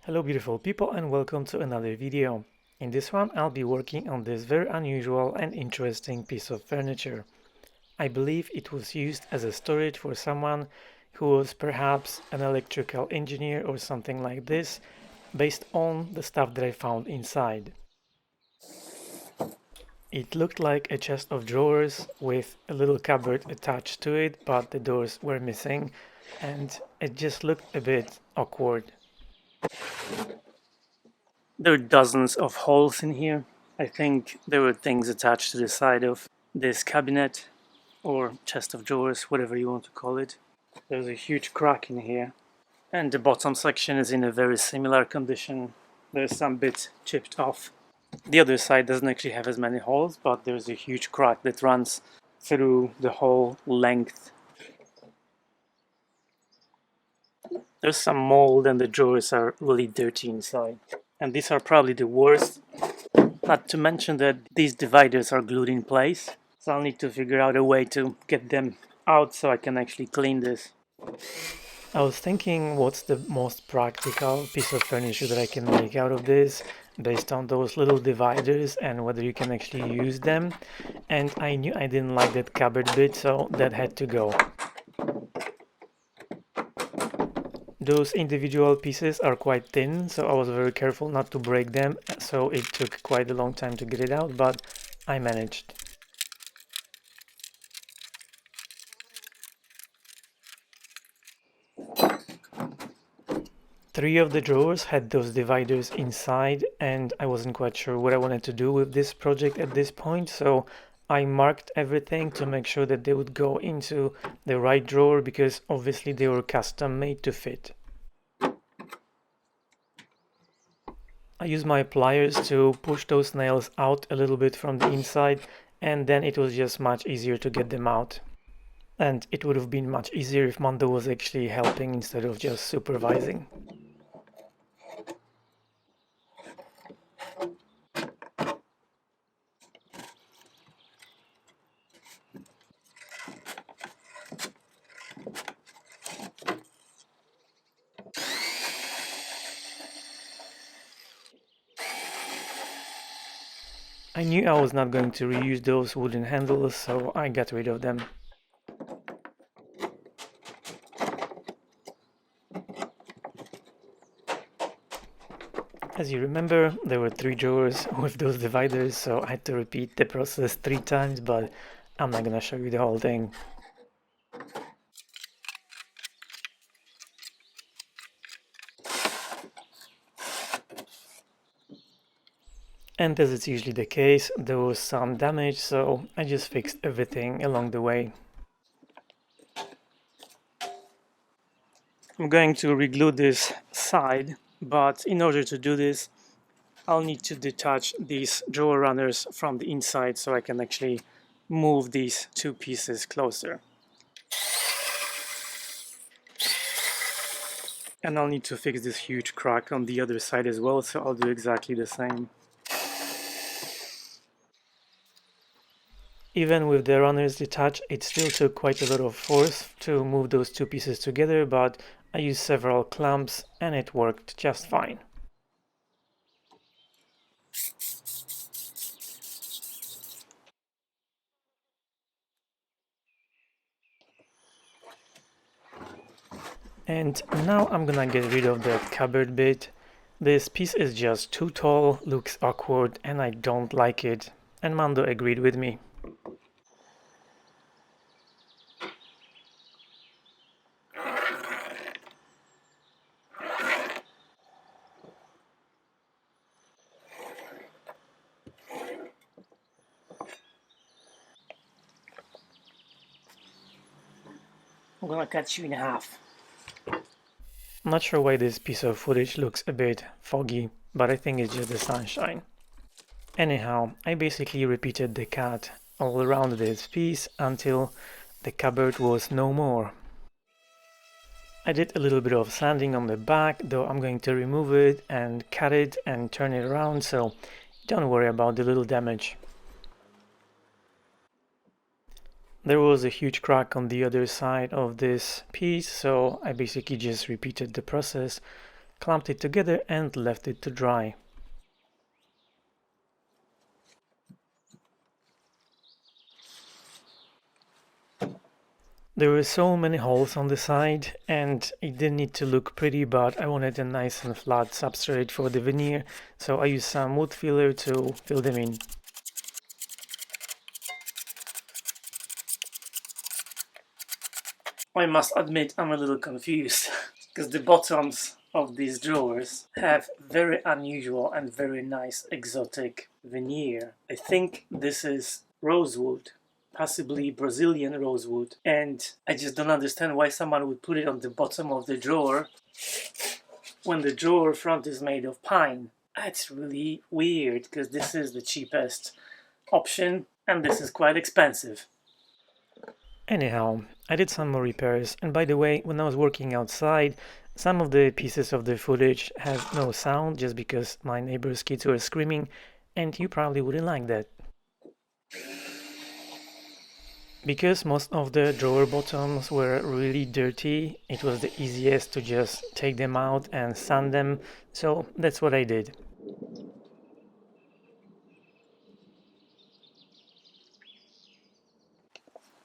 Hello beautiful people and welcome to another video. In this one I'll be working on this very unusual and interesting piece of furniture. I believe it was used as a storage for someone who was perhaps an electrical engineer or something like this, based on the stuff that I found inside. It looked like a chest of drawers with a little cupboard attached to it, but the doors were missing and it just looked a bit awkward. There are dozens of holes in here. I think there were things attached to the side of this cabinet or chest of drawers, whatever you want to call it. There's a huge crack in here, and the bottom section is in a very similar condition. There's some bits chipped off. The other side doesn't actually have as many holes, but there's a huge crack that runs through the whole length. There's some mold and the drawers are really dirty inside. And these are probably the worst. Not to mention that these dividers are glued in place, so I'll need to figure out a way to get them out so I can actually clean this. I was thinking what's the most practical piece of furniture that I can make out of this based on those little dividers and whether you can actually use them, and I knew I didn't like that cupboard bit, so that had to go. Those individual pieces are quite thin, so I was very careful not to break them, so it took quite a long time to get it out, but I managed. Three of the drawers had those dividers inside, and I wasn't quite sure what I wanted to do with this project at this point, so I marked everything to make sure that they would go into the right drawer, because obviously they were custom made to fit. I used my pliers to push those nails out a little bit from the inside, and then it was just much easier to get them out. And it would have been much easier if Mando was actually helping instead of just supervising. I knew I was not going to reuse those wooden handles, so I got rid of them. As you remember, there were three drawers with those dividers, so I had to repeat the process 3 times, but I'm not gonna show you the whole thing. And as it's usually the case, there was some damage, so I just fixed everything along the way. I'm going to reglue this side, but in order to do this, I'll need to detach these drawer runners from the inside so I can actually move these two pieces closer. And I'll need to fix this huge crack on the other side as well, so I'll do exactly the same. Even with the runners detached, it still took quite a lot of force to move those two pieces together, but I used several clamps and it worked just fine. And now I'm gonna get rid of that cupboard bit. This piece is just too tall, looks awkward, and I don't like it. And Mando agreed with me. I'm gonna cut you in half. I'm not sure why this piece of footage looks a bit foggy, but I think it's just the sunshine. Anyhow, I basically repeated the cut all around this piece until the cupboard was no more. I did a little bit of sanding on the back, though I'm going to remove it and cut it and turn it around, so don't worry about the little damage. There was a huge crack on the other side of this piece, so I basically just repeated the process, clamped it together and left it to dry. There were so many holes on the side and it didn't need to look pretty, but I wanted a nice and flat substrate for the veneer, so I used some wood filler to fill them in. I must admit I'm a little confused because the bottoms of these drawers have very unusual and very nice exotic veneer. I think this is rosewood, possibly Brazilian rosewood, and I just don't understand why someone would put it on the bottom of the drawer when the drawer front is made of pine. That's really weird because this is the cheapest option and this is quite expensive. Anyhow, I did some more repairs, and by the way, when I was working outside, some of the pieces of the footage have no sound just because my neighbor's kids were screaming, and you probably wouldn't like that. Because most of the drawer bottoms were really dirty, it was the easiest to just take them out and sand them, so that's what I did.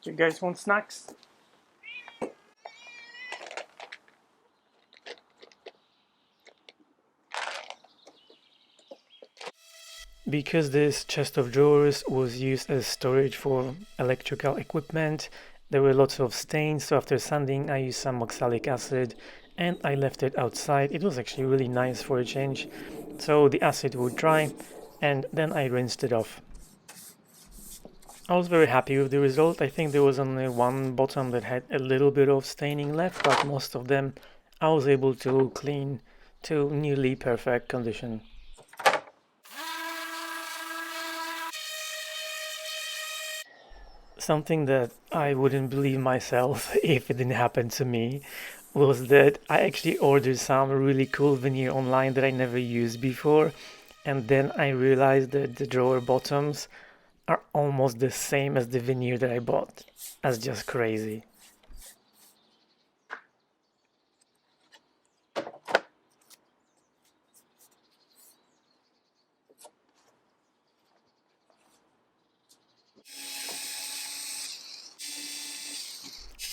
Do you guys want snacks? Because this chest of drawers was used as storage for electrical equipment, there were lots of stains, so after sanding I used some oxalic acid and I left it outside. It was actually really nice for a change. So the acid would dry and then I rinsed it off. I was very happy with the result. I think there was only one bottom that had a little bit of staining left, but most of them I was able to clean to nearly perfect condition. Something that I wouldn't believe myself if it didn't happen to me was that I actually ordered some really cool veneer online that I never used before, and then I realized that the drawer bottoms are almost the same as the veneer that I bought. That's just crazy.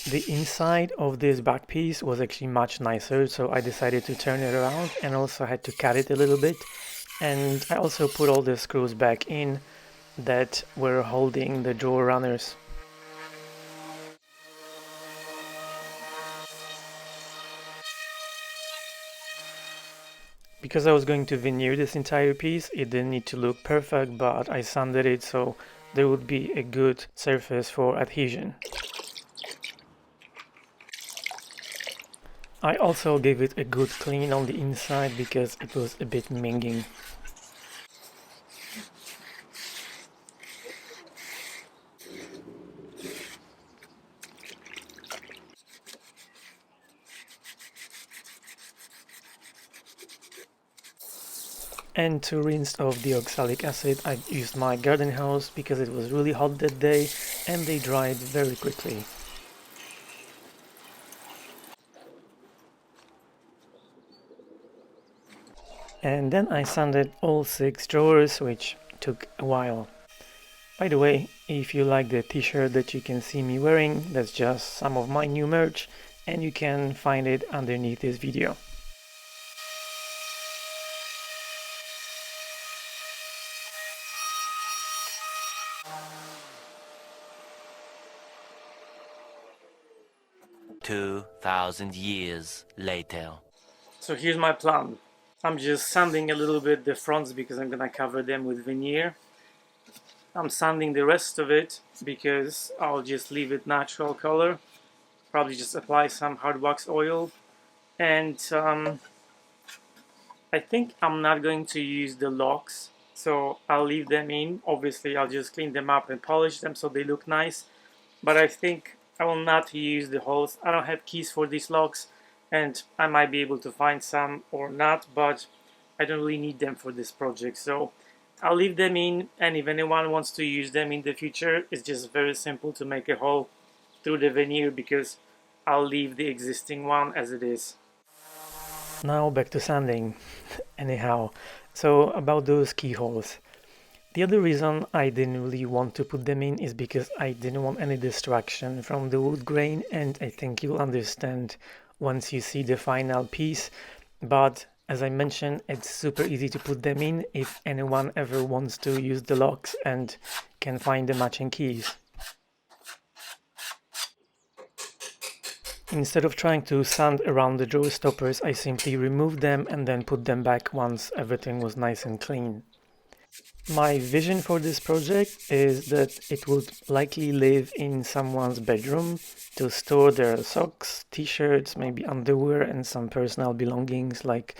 The inside of this back piece was actually much nicer, so I decided to turn it around and also had to cut it a little bit. And I also put all the screws back in that were holding the drawer runners. Because I was going to veneer this entire piece, it didn't need to look perfect, but I sanded it so there would be a good surface for adhesion. I also gave it a good clean on the inside because it was a bit minging. And to rinse off the oxalic acid, I used my garden hose because it was really hot that day and they dried very quickly. And then I sanded all 6 drawers, which took a while. By the way, if you like the t-shirt that you can see me wearing, that's just some of my new merch and you can find it underneath this video. $2,000 later. So here's my plan. I'm just sanding a little bit the fronts because I'm gonna cover them with veneer. I'm sanding the rest of it because I'll just leave it natural color. Probably just apply some hard wax oil. And I think I'm not going to use the locks, so I'll leave them in. Obviously, I'll just clean them up and polish them so they look nice. But I think I will not use the holes. I don't have keys for these locks, and I might be able to find some or not, but I don't really need them for this project. So I'll leave them in, and if anyone wants to use them in the future, it's just very simple to make a hole through the veneer because I'll leave the existing one as it is. Now back to sanding. Anyhow, so about those keyholes. The other reason I didn't really want to put them in is because I didn't want any distraction from the wood grain, and I think you'll understand once you see the final piece. But as I mentioned, it's super easy to put them in if anyone ever wants to use the locks and can find the matching keys. Instead of trying to sand around the drawer stoppers, I simply removed them and then put them back once everything was nice and clean. My vision for this project is that it would likely live in someone's bedroom to store their socks, t-shirts, maybe underwear, and some personal belongings like,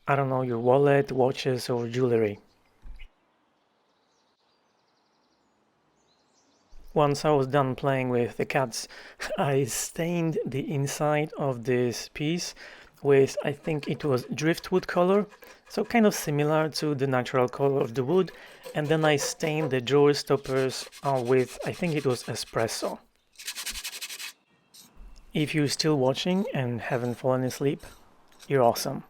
I don't know, your wallet, watches, or jewelry. Once I was done playing with the cats, I stained the inside of this piece with, I think it was driftwood color, so kind of similar to the natural color of the wood, and then I stained the drawer stoppers with, I think it was espresso. If you're still watching and haven't fallen asleep, you're awesome.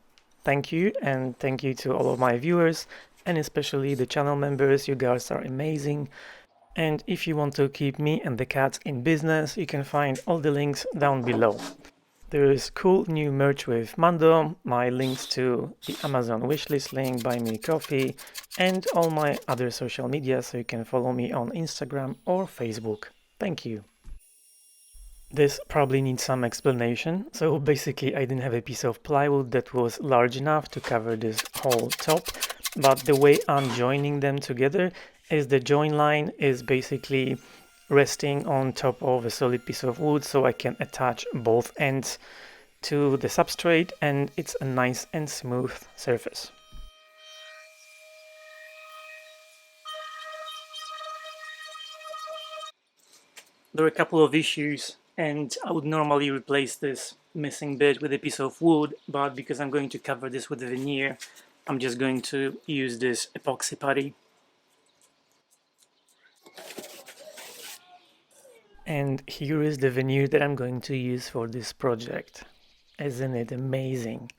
Thank you, and thank you to all of my viewers, and especially the channel members. You guys are amazing. And if you want to keep me and the cats in business, you can find all the links down below. There is cool new merch with Mando, my links to the Amazon wishlist link, buy me coffee, and all my other social media, so you can follow me on Instagram or Facebook. Thank you. This probably needs some explanation. So basically I didn't have a piece of plywood that was large enough to cover this whole top, but the way I'm joining them together is the join line is basically resting on top of a solid piece of wood, so I can attach both ends to the substrate and it's a nice and smooth surface. There are a couple of issues, and I would normally replace this missing bit with a piece of wood, but because I'm going to cover this with a veneer, I'm just going to use this epoxy putty. And here is the veneer that I'm going to use for this project. Isn't it amazing?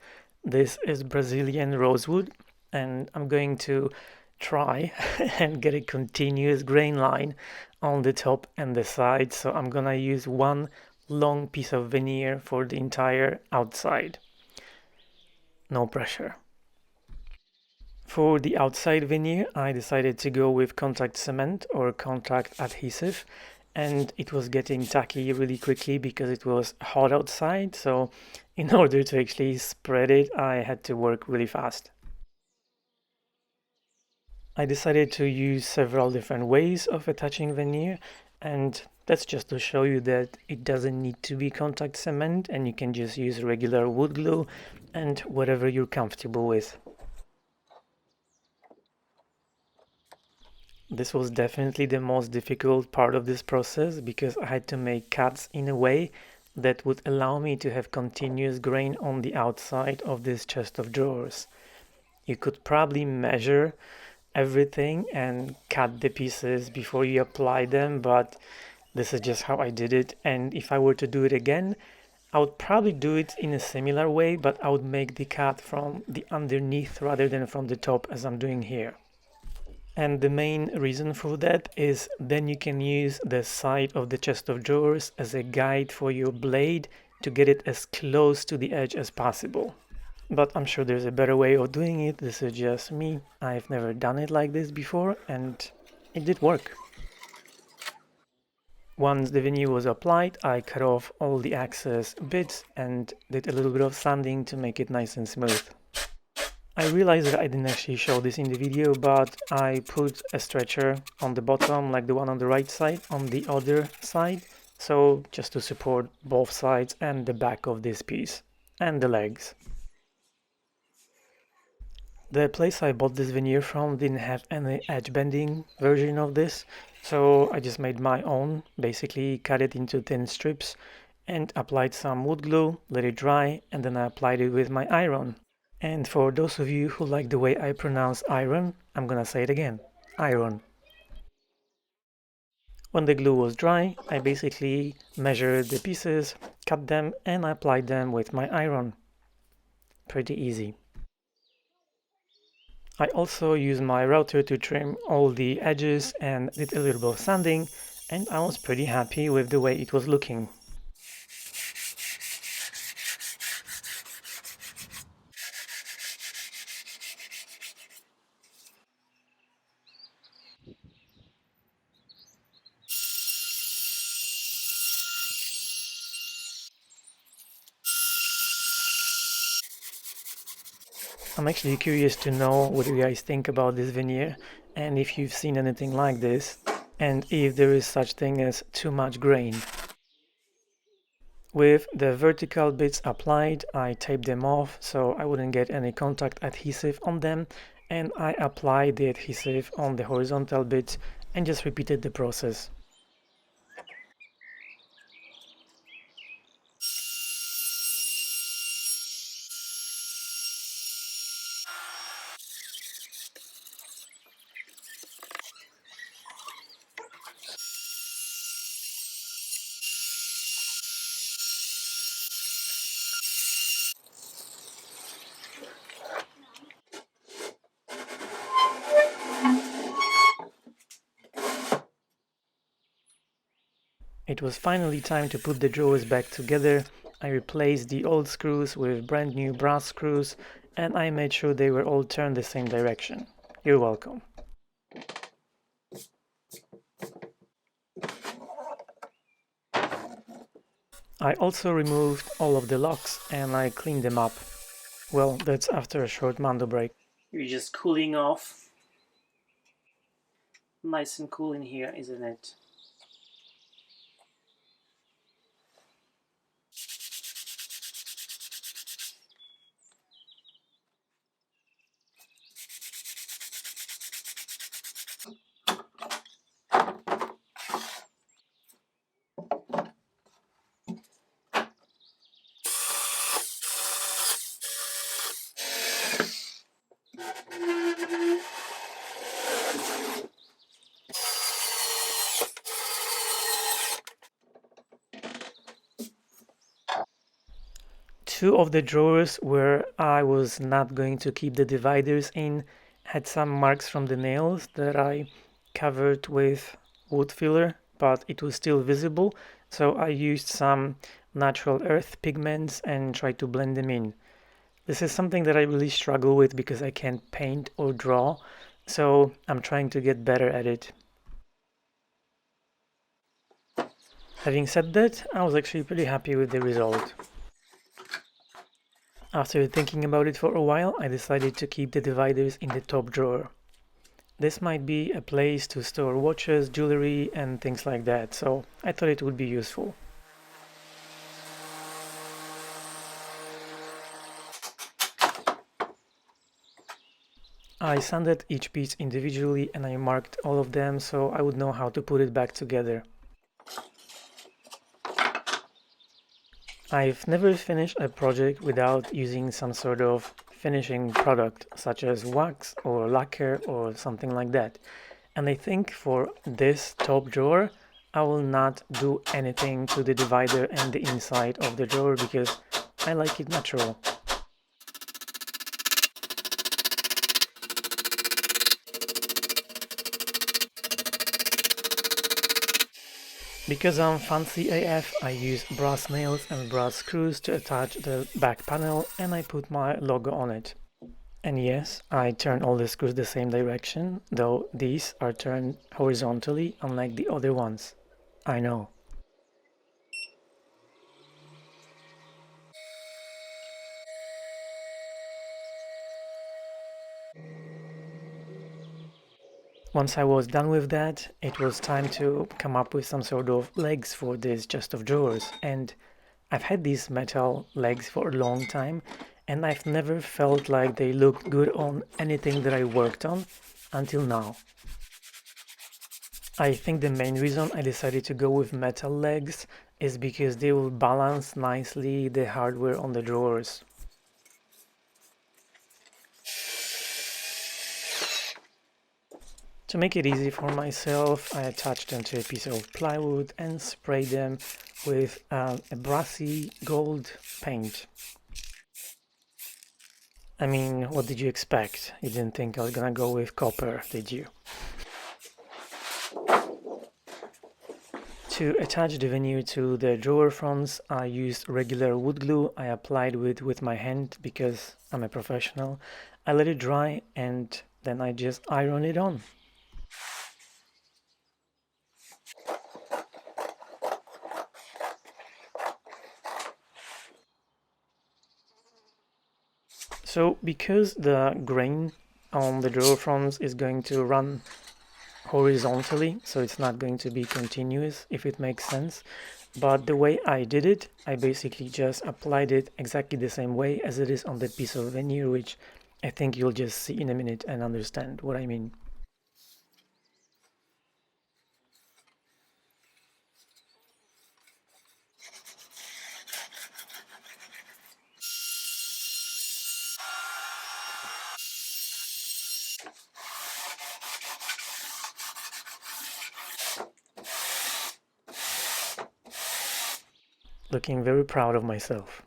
This is Brazilian rosewood, and I'm going to try and get a continuous grain line on the top and the sides. So I'm gonna use one long piece of veneer for the entire outside. No pressure. For the outside veneer, I decided to go with contact cement or contact adhesive, and it was getting tacky really quickly because it was hot outside. So in order to actually spread it, I had to work really fast. I decided to use several different ways of attaching veneer, and that's just to show you that it doesn't need to be contact cement and you can just use regular wood glue and whatever you're comfortable with. This was definitely the most difficult part of this process because I had to make cuts in a way that would allow me to have continuous grain on the outside of this chest of drawers. You could probably measure everything and cut the pieces before you apply them, but this is just how I did it. And if I were to do it again, I would probably do it in a similar way, but I would make the cut from the underneath rather than from the top as I'm doing here. And the main reason for that is then you can use the side of the chest of drawers as a guide for your blade to get it as close to the edge as possible. But I'm sure there's a better way of doing it. This is just me. I've never done it like this before and it did work. Once the veneer was applied, I cut off all the excess bits and did a little bit of sanding to make it nice and smooth. I realized that I didn't actually show this in the video, but I put a stretcher on the bottom, like the one on the right side, on the other side, so just to support both sides and the back of this piece, and the legs. The place I bought this veneer from didn't have any edge bending version of this, so I just made my own, basically cut it into thin strips and applied some wood glue, let it dry, and then I applied it with my iron. And for those of you who like the way I pronounce iron, I'm gonna say it again, iron. When the glue was dry, I basically measured the pieces, cut them, and I applied them with my iron. pretty easy. I also used my router to trim all the edges and did a little bit of sanding, and I was pretty happy with the way it was looking. I'm actually curious to know what you guys think about this veneer and if you've seen anything like this and if there is such thing as too much grain. With the vertical bits applied, I taped them off so I wouldn't get any contact adhesive on them, and I applied the adhesive on the horizontal bits and just repeated the process. It was finally time to put the drawers back together. I replaced the old screws with brand new brass screws, and I made sure they were all turned the same direction. You're welcome. I also removed all of the locks and I cleaned them up. Well, that's after a short Mando break. You're just cooling off. Nice and cool in here, isn't it? Two of the drawers where I was not going to keep the dividers in had some marks from the nails that I covered with wood filler, but it was still visible, so I used some natural earth pigments and tried to blend them in. This is something that I really struggle with because I can't paint or draw, so I'm trying to get better at it. Having said that, I was actually pretty happy with the result. After thinking about it for a while, I decided to keep the dividers in the top drawer. This might be a place to store watches, jewelry, and things like that, so I thought it would be useful. I sanded each piece individually and I marked all of them so I would know how to put it back together. I've never finished a project without using some sort of finishing product, such as wax or lacquer or something like that. And I think for this top drawer, I will not do anything to the divider and the inside of the drawer because I like it natural. Because I'm fancy AF, I use brass nails and brass screws to attach the back panel and I put my logo on it. And yes, I turn all the screws the same direction, though these are turned horizontally unlike the other ones. I know. Once I was done with that, it was time to come up with some sort of legs for this chest of drawers, and I've had these metal legs for a long time and I've never felt like they looked good on anything that I worked on until now. I think the main reason I decided to go with metal legs is because they will balance nicely the hardware on the drawers. To make it easy for myself, I attached them to a piece of plywood and sprayed them with a brassy gold paint. I mean, what did you expect? You didn't think I was gonna go with copper, did you? To attach the veneer to the drawer fronts, I used regular wood glue. I applied with my hand because I'm a professional. I let it dry and then I just iron it on. So because the grain on the drawer fronts is going to run horizontally, so it's not going to be continuous, if it makes sense. But the way I did it, I basically just applied it exactly the same way as it is on the piece of veneer, which I think you'll just see in a minute and understand what I mean. Looking very proud of myself.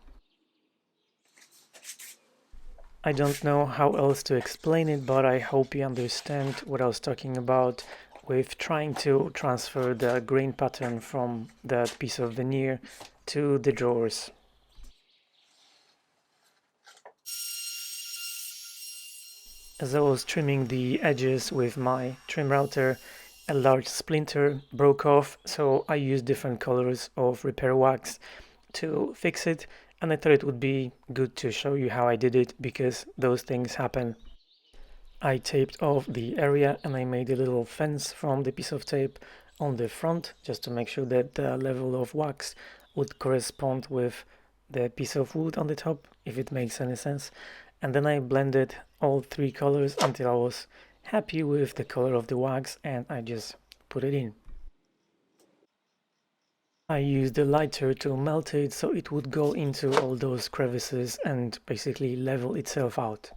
I don't know how else to explain it, but I hope you understand what I was talking about with trying to transfer the grain pattern from that piece of veneer to the drawers. As I was trimming the edges with my trim router, a large splinter broke off, so I used different colors of repair wax to fix it, and I thought it would be good to show you how I did it because those things happen. I taped off the area and I made a little fence from the piece of tape on the front just to make sure that the level of wax would correspond with the piece of wood on the top, if it makes any sense. And then I blended all three colors until I was happy with the color of the wax and I just put it in. I used the lighter to melt it so it would go into all those crevices and basically level itself out.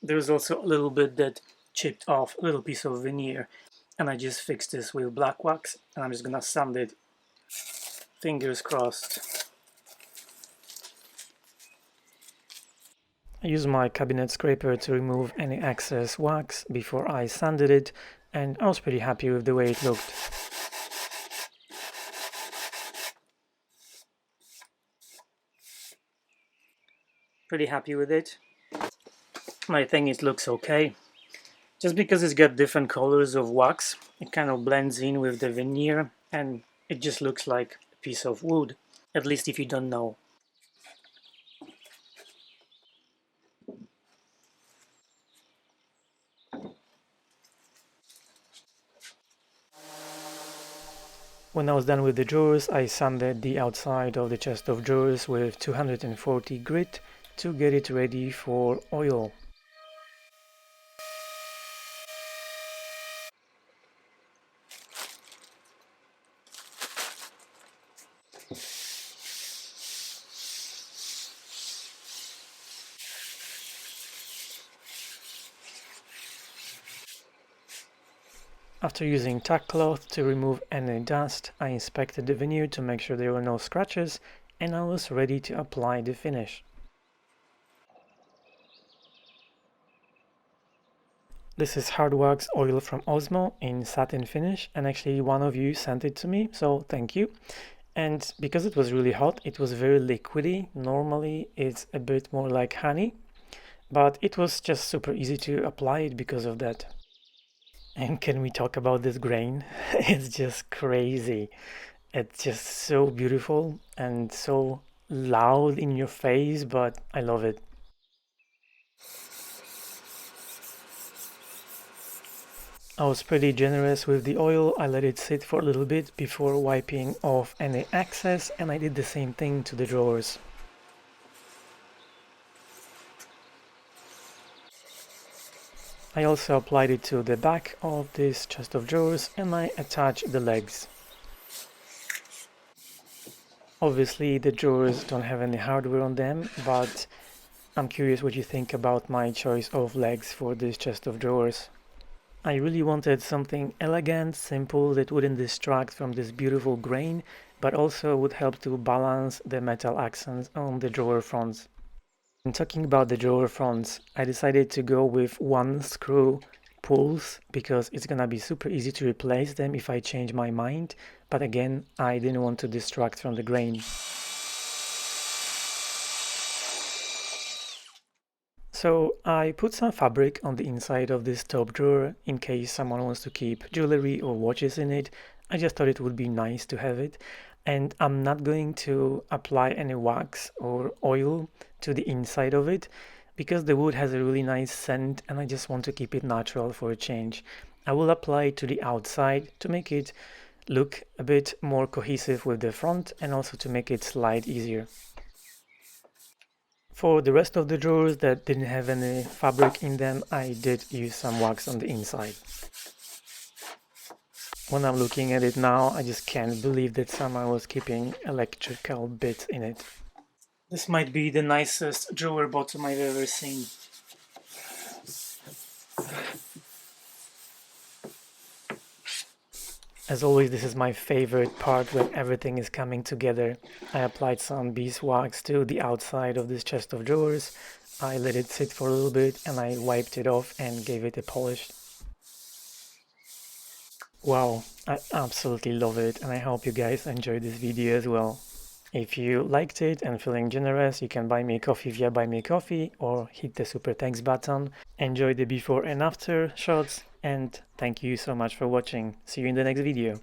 There's also a little bit that chipped off, a little piece of veneer, and I just fixed this with black wax and I'm just gonna sand it, fingers crossed. I used my cabinet scraper to remove any excess wax before I sanded it, and I was pretty happy with the way it looked. Pretty happy with it. I think it looks okay. Just because it's got different colors of wax, it kind of blends in with the veneer and it just looks like a piece of wood, at least if you don't know. When I was done with the drawers, I sanded the outside of the chest of drawers with 240 grit to get it ready for oil. After using tack cloth to remove any dust, I inspected the veneer to make sure there were no scratches and I was ready to apply the finish. This is hard wax oil from Osmo in satin finish, and actually one of you sent it to me, so thank you. And because it was really hot, it was very liquidy. Normally it's a bit more like honey, but it was just super easy to apply it because of that. And can we talk about this grain? It's just crazy. It's just so beautiful and so loud in your face, but I love it. I was pretty generous with the oil. I let it sit for a little bit before wiping off any excess, and I did the same thing to the drawers. I also applied it to the back of this chest of drawers and I attached the legs. Obviously the drawers don't have any hardware on them, but I'm curious what you think about my choice of legs for this chest of drawers. I really wanted something elegant, simple, that wouldn't distract from this beautiful grain, but also would help to balance the metal accents on the drawer fronts. And talking about the drawer fronts, I decided to go with one screw pulls because it's gonna be super easy to replace them if I change my mind. But again, I didn't want to distract from the grain. So I put some fabric on the inside of this top drawer in case someone wants to keep jewelry or watches in it. I just thought it would be nice to have it. And I'm not going to apply any wax or oil to the inside of it because the wood has a really nice scent and I just want to keep it natural for a change. I will apply it to the outside to make it look a bit more cohesive with the front and also to make it slide easier. For the rest of the drawers that didn't have any fabric in them, I did use some wax on the inside. When I'm looking at it now, I just can't believe that someone was keeping electrical bits in it. This might be the nicest drawer bottom I've ever seen. As always, this is my favorite part when everything is coming together. I applied some beeswax to the outside of this chest of drawers. I let it sit for a little bit and I wiped it off and gave it a polish. Wow, I absolutely love it and I hope you guys enjoyed this video as well. If you liked it and feeling generous, you can buy me a coffee via Buy Me a Coffee or hit the super thanks button. Enjoy the before and after shots and thank you so much for watching. See you in the next video.